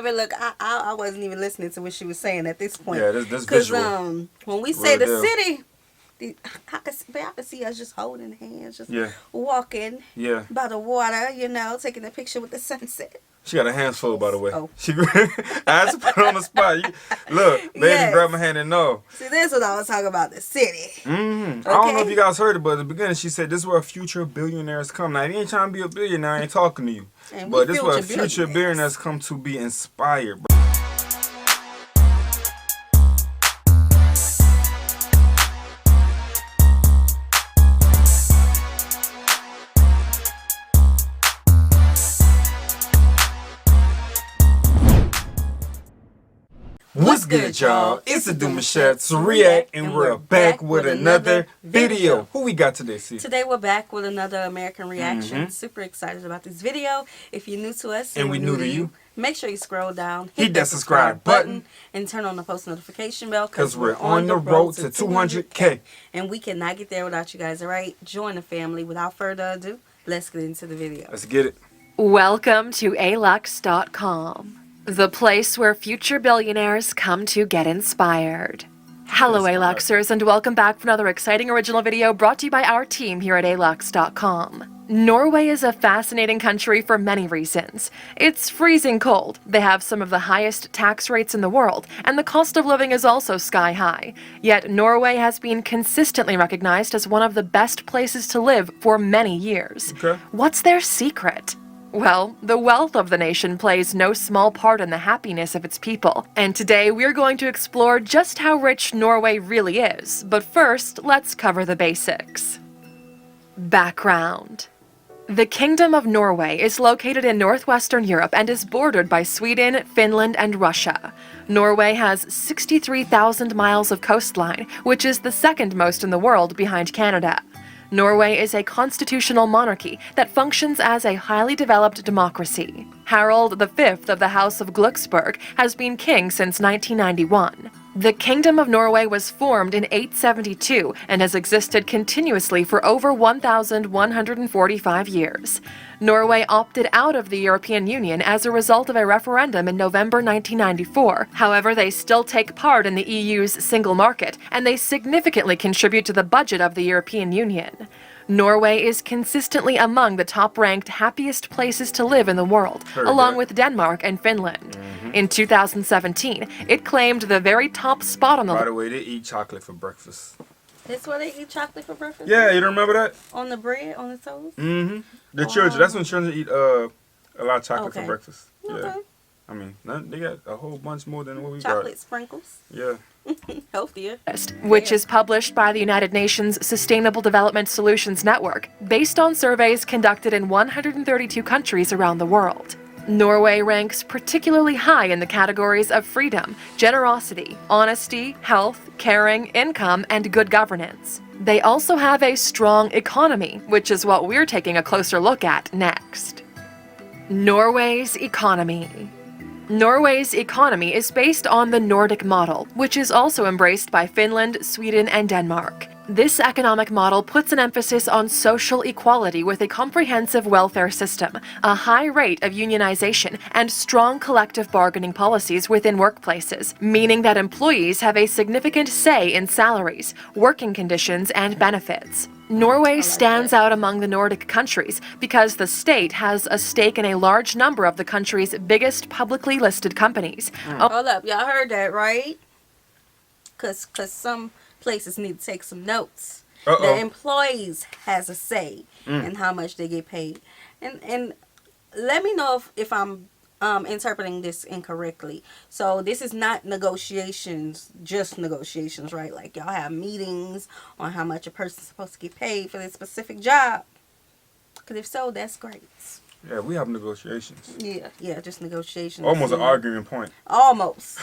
baby, look, I wasn't even listening to what she was saying at this point. Yeah, this visual. When we say the city, I could see us just holding hands, just walking by the water, you know, taking a picture with the sunset. She got her hands full, by the way. Oh. I had to put her on the spot. Look, they didn't grab my hand and no. See, this is what I was talking about, the city. Okay? I don't know if you guys heard it, but at the beginning she said this is where future billionaires come. Now, if you ain't trying to be a billionaire, I ain't talking to you. But this is where future billionaires come to be inspired, bro. What's good, y'all? It's the Demouchets REACT, and we're back with another video. Who we got today, C? Today we're back with another American reaction. Super excited about this video. If you're new to us and we're new to you, make sure you scroll down, hit that subscribe button, and turn on the post notification bell because we're on the road to 200K. And we cannot get there without you guys, all right? Join the family. Without further ado, let's get into the video. Let's get it. Welcome to alux.com. The place where future billionaires come to get inspired. Hello, Aluxers, and welcome back for another exciting original video brought to you by our team here at alux.com. Norway is a fascinating country for many reasons. It's freezing cold, they have some of the highest tax rates in the world, and the cost of living is also sky high. Yet Norway has been consistently recognized as one of the best places to live for many years. What's their secret? Well, the wealth of the nation plays no small part in the happiness of its people, and today we're going to explore just how rich Norway really is. But first, let's cover the basics. Background. The Kingdom of Norway is located in northwestern Europe and is bordered by Sweden, Finland, and Russia. Norway has 63,000 miles of coastline, which is the second most in the world behind Canada. Norway is a constitutional monarchy that functions as a highly developed democracy. Harald V of the House of Glücksburg has been king since 1991. The Kingdom of Norway was formed in 872 and has existed continuously for over 1,145 years. Norway opted out of the European Union as a result of a referendum in November 1994. However, they still take part in the EU's single market, and they significantly contribute to the budget of the European Union. Norway is consistently among the top-ranked happiest places to live in the world, along with Denmark and Finland. In 2017, it claimed the very top spot on the list. By the way, they eat chocolate for breakfast. That's why they eat chocolate for breakfast? Yeah, you don't remember that? On the bread, on the toast? Mm-hmm. The children, that's when children eat a lot of chocolate for breakfast. Okay. Yeah. I mean, they got a whole bunch more than what we got. Chocolate sprinkles? Yeah. Healthier. Which is published by the United Nations Sustainable Development Solutions Network, based on surveys conducted in 132 countries around the world. Norway ranks particularly high in the categories of freedom, generosity, honesty, health, caring, income, and good governance. They also have a strong economy, which is what we're taking a closer look at next. Norway's economy. Norway's economy is based on the Nordic model, which is also embraced by Finland, Sweden, and Denmark. This economic model puts an emphasis on social equality with a comprehensive welfare system, a high rate of unionization, and strong collective bargaining policies within workplaces, meaning that employees have a significant say in salaries, working conditions, and benefits. Norway stands out among the Nordic countries because the state has a stake in a large number of the country's biggest publicly listed companies. Hold up, y'all heard that, right? Cause some places need to take some notes. The employees has a say in how much they get paid, and let me know if I'm interpreting this incorrectly. So this is not negotiations, just negotiations, right? Like y'all have meetings on how much a person's supposed to get paid for this specific job. Because if so, that's great. Yeah, we have negotiations. Yeah, just negotiations. Almost an argument point. Almost.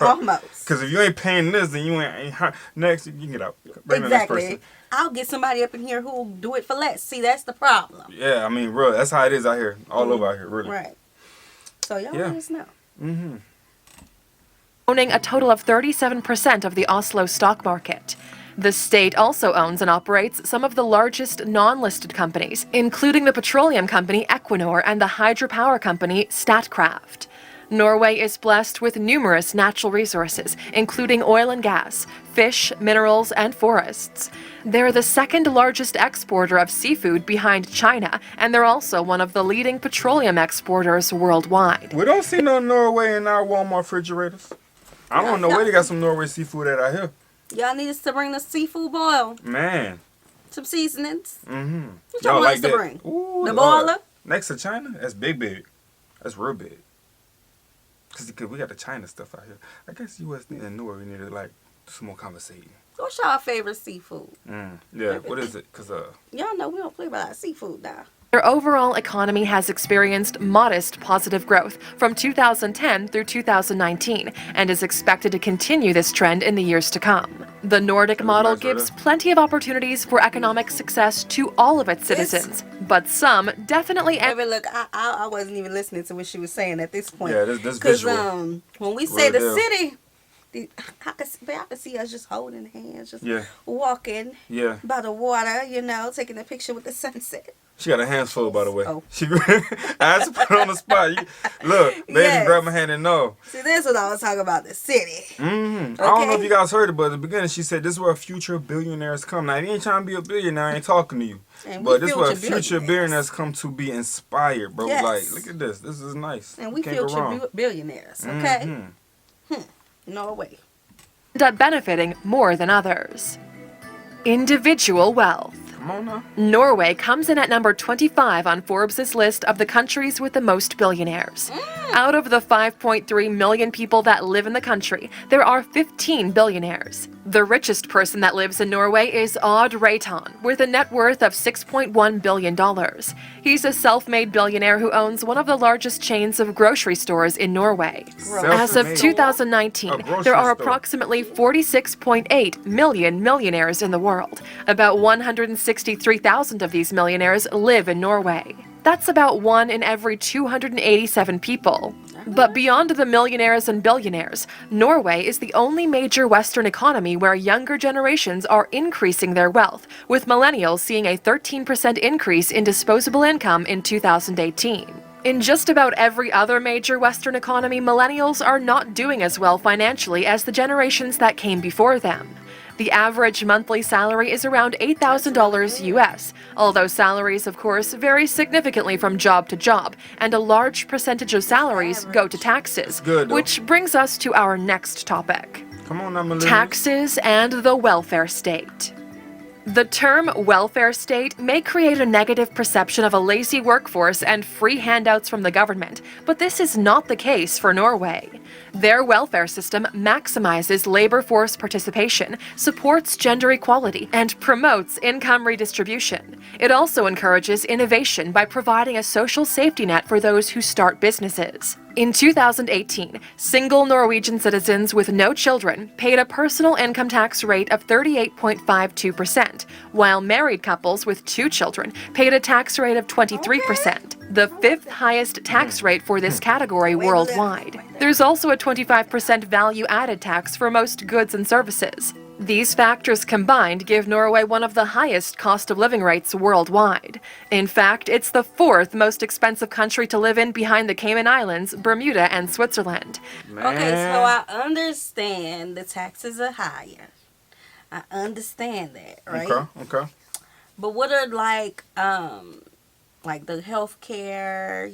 Almost. Because if you ain't paying this, then you ain't next. You can get out. Bring Exactly. I'll get somebody up in here who'll do it for less. See, that's the problem. Yeah, I mean, bro, that's how it is out here. All over out here, really. Right. So y'all let us know. Owning a total of 37% of the Oslo stock market. The state also owns and operates some of the largest non-listed companies, including the petroleum company Equinor and the hydropower company Statkraft. Norway is blessed with numerous natural resources, including oil and gas, fish, minerals, and forests. They're the second largest exporter of seafood behind China, and they're also one of the leading petroleum exporters worldwide. We don't see no Norway in our Walmart refrigerators. I don't know where they got some Norway seafood at out here. Y'all need us to bring the seafood boil. Man. Some seasonings. Mm-hmm. What y'all want us to bring? Ooh, the boiler? Next to China? That's big. That's real big. Because we got the China stuff out here. I guess U.S. and Norway need to, like, do some more conversating. What's y'all favorite seafood? Yeah, what is it? Because, y'all know we don't play about seafood now. Their overall economy has experienced modest positive growth from 2010 through 2019 and is expected to continue this trend in the years to come. The Nordic model gives plenty of opportunities for economic success to all of its citizens, but some definitely... Look, I wasn't even listening to what she was saying at this point. Yeah, this visual. Because when we say the city... I can see us just holding hands, just walking by the water, taking a picture with the sunset. She got her hands full, by the way. Oh. I had to put her on the spot. Look, baby, grab my hand and know. See, this is what I was talking about, the city. Okay? I don't know if you guys heard it, but at the beginning she said this is where future billionaires come. Now, if you ain't trying to be a billionaire, I ain't talking to you. But this is where future billionaires come to be inspired, bro. Yes. Like, look at this. This is nice. And we future billionaires, okay? Norway. Up benefiting more than others. Individual wealth. Come on now. Norway comes in at number 25 on Forbes' list of the countries with the most billionaires. Out of the 5.3 million people that live in the country, there are 15 billionaires. The richest person that lives in Norway is Odd Reitan, with a net worth of $6.1 billion. He's a self-made billionaire who owns one of the largest chains of grocery stores in Norway. As of 2019, there are approximately 46.8 million millionaires in the world. About 163,000 of these millionaires live in Norway. That's about 1 in every 287 people. But beyond the millionaires and billionaires, Norway is the only major Western economy where younger generations are increasing their wealth, with millennials seeing a 13% increase in disposable income in 2018. In just about every other major Western economy, millennials are not doing as well financially as the generations that came before them. The average monthly salary is around $8,000 US, although salaries, of course, vary significantly from job to job, and a large percentage of salaries go to taxes, which brings us to our next topic. Come on, now, taxes and the welfare state. The term welfare state may create a negative perception of a lazy workforce and free handouts from the government, but this is not the case for Norway. Their welfare system maximizes labor force participation, supports gender equality, and promotes income redistribution. It also encourages innovation by providing a social safety net for those who start businesses. In 2018, single Norwegian citizens with no children paid a personal income tax rate of 38.52%, while married couples with 2 children paid a tax rate of 23%, the 5th highest tax rate for this category worldwide. There's also a 25% value-added tax for most goods and services. These factors combined give Norway one of the highest cost of living rates worldwide. In fact, it's the 4th most expensive country to live in behind the Cayman Islands, Bermuda, and Switzerland. Okay, so I understand the taxes are higher. I understand that, right? Okay. But what are like the health care,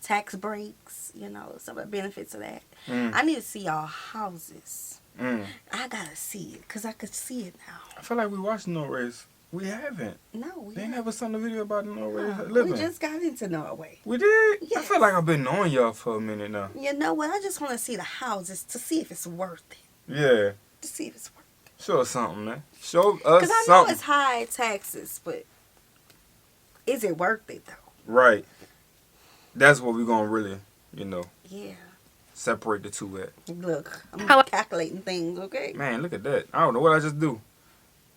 tax breaks, some of the benefits of that? I need to see y'all houses. I gotta see it, because I could see it now. I feel like we watched Norway's. We haven't. No, we They never seen a video about Norway living. We just got into Norway. We did? Yes. I feel like I've been knowing y'all for a minute now. You know what? I just want to see the houses to see if it's worth it. Yeah. To see if it's worth it. Show us something, man. Show us something. Because I know it's high taxes, but is it worth it, though? Right. That's what we're going to really, Yeah. separate the two at. Look, I'm calculating things, okay? Man, look at that. I don't know what I just do.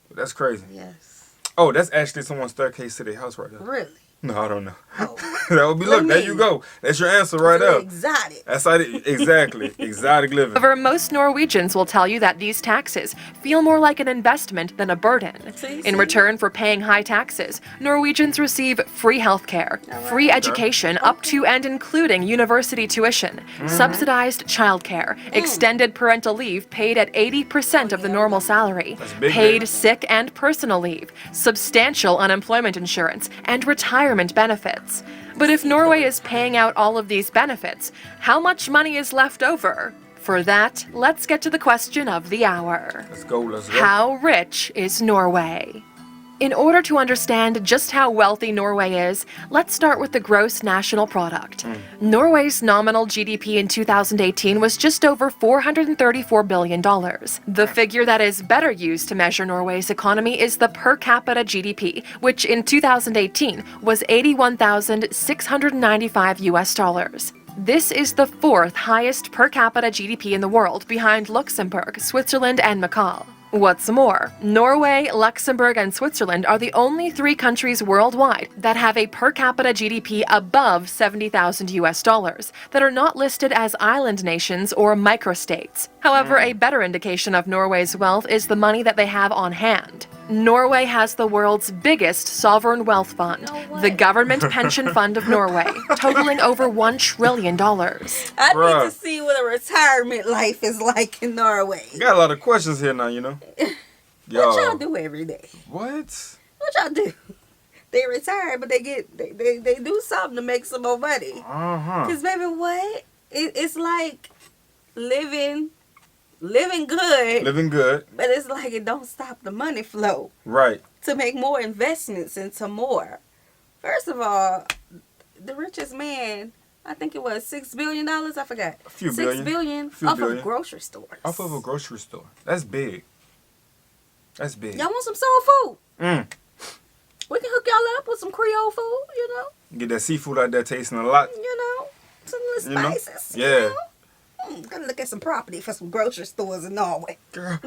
But that's crazy. Yes. Oh, that's actually someone's staircase to their house right there. Really? No, I don't know. Oh. That would be, look, there you go. That's your answer right there. Exotic. That's how exactly. Exotic living. However, most Norwegians will tell you that these taxes feel more like an investment than a burden. In return for paying high taxes, Norwegians receive free healthcare, free education up to and including university tuition, subsidized childcare, extended parental leave paid at 80% of the normal salary, paid sick and personal leave, substantial unemployment insurance, and retirement benefits. But if Norway is paying out all of these benefits, how much money is left over? For that, let's get to the question of the hour. Let's go. How rich is Norway? In order to understand just how wealthy Norway is, let's start with the gross national product. Norway's nominal GDP in 2018 was just over $434 billion. The figure that is better used to measure Norway's economy is the per capita GDP, which in 2018 was $81,695 US. This is the fourth highest per capita GDP in the world, behind Luxembourg, Switzerland, and Macau. What's more, Norway, Luxembourg, and Switzerland are the only three countries worldwide that have a per capita GDP above $70,000 US that are not listed as island nations or microstates. However, a better indication of Norway's wealth is the money that they have on hand. Norway has the world's biggest sovereign wealth fund, the Government Pension Fund of Norway, totaling over $1 trillion. I need to see what a retirement life is like in Norway. You got a lot of questions here now, you know. What y'all do every day? What y'all do? They retire, but they do something to make some more money. Because baby, what? It's like living good. Living good. But it's like it don't stop the money flow. Right. To make more investments into more. First of all, the richest man, I think it was $6 billion. I forgot. A few $6 billion off of grocery stores. Off of a grocery store. That's big. That's big. Y'all want some soul food? We can hook y'all up with some Creole food, you know. Get that seafood out there tasting a lot. You know, some little spices. Yeah. You know? Gotta look at some property for some grocery stores in Norway. Girl.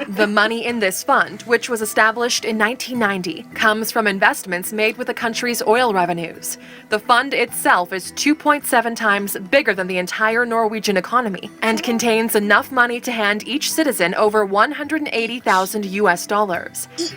The money in this fund, which was established in 1990, comes from investments made with the country's oil revenues. The fund itself is 2.7 times bigger than the entire Norwegian economy and contains enough money to hand each citizen over $180,000 US.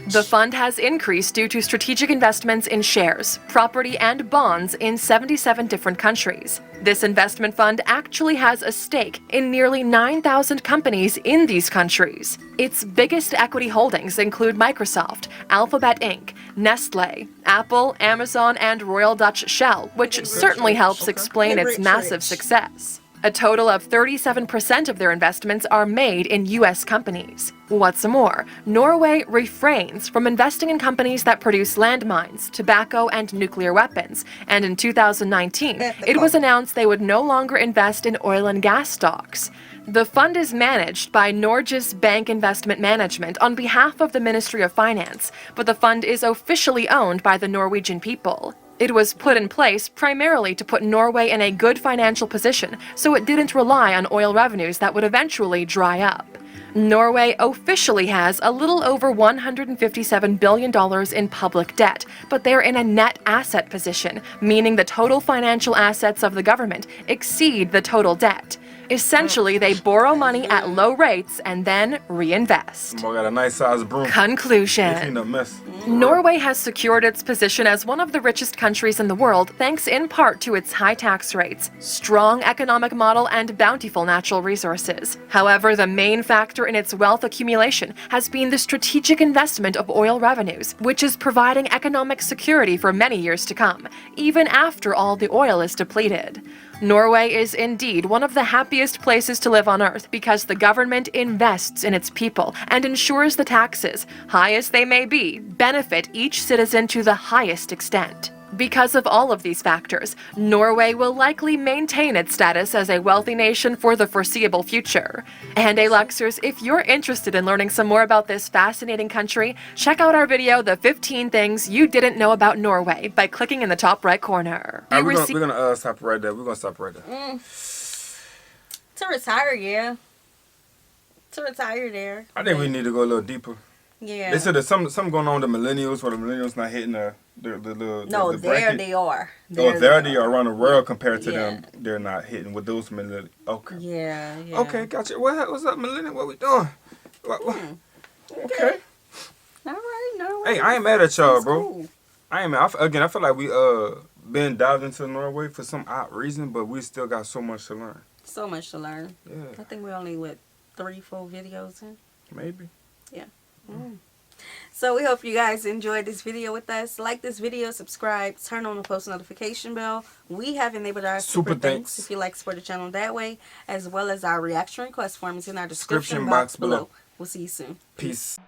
The fund has increased due to strategic investments in shares, property, and bonds in 77 different countries. This investment fund actually has a stake in nearly 9,000 companies in these countries. Its biggest equity holdings include Microsoft, Alphabet Inc., Nestle, Apple, Amazon, and Royal Dutch Shell, which certainly helps explain its massive success. A total of 37% of their investments are made in U.S. companies. What's more, Norway refrains from investing in companies that produce landmines, tobacco, and nuclear weapons, and in 2019, it was announced they would no longer invest in oil and gas stocks. The fund is managed by Norges Bank Investment Management on behalf of the Ministry of Finance, but the fund is officially owned by the Norwegian people. It was put in place primarily to put Norway in a good financial position, so it didn't rely on oil revenues that would eventually dry up. Norway officially has a little over $157 billion in public debt, but they're in a net asset position, meaning the total financial assets of the government exceed the total debt. Essentially, they borrow money at low rates and then reinvest. Boy, got a nice sized broom. Conclusion. Norway has secured its position as one of the richest countries in the world thanks in part to its high tax rates, strong economic model, and bountiful natural resources. However, the main factor in its wealth accumulation has been the strategic investment of oil revenues, which is providing economic security for many years to come, even after all the oil is depleted. Norway is indeed one of the happiest places to live on Earth because the government invests in its people and ensures the taxes, high as they may be, benefit each citizen to the highest extent. Because of all of these factors, Norway will likely maintain its status as a wealthy nation for the foreseeable future. And Luxers, if you're interested in learning some more about this fascinating country, check out our video, The 15 Things You Didn't Know About Norway, by clicking in the top right corner. We're gonna stop right there. We're gonna stop right there. To retire, yeah. To retire there. I think we need to go a little deeper. Yeah. They said there's something going on with the millennials, where the millennials not hitting the No, the there bracket. they are. There they are around the world compared to them. They're not hitting with those millennials. Okay. Yeah. Okay, gotcha. What's up, millennial? What we doing? Okay. All right. Hey, I ain't mad at y'all, bro. Cool. I ain't mad. I feel like we been dived into Norway for some odd reason, but we still got so much to learn. So much to learn. Yeah. I think we're only 3-4 videos in. Maybe. Yeah. So we hope you guys enjoyed this video with us. Like this video, subscribe, turn on the post notification bell. We have enabled our super thanks if you like to support the channel that way, as well as our reaction request form is in our description box below. We'll see you soon. Peace.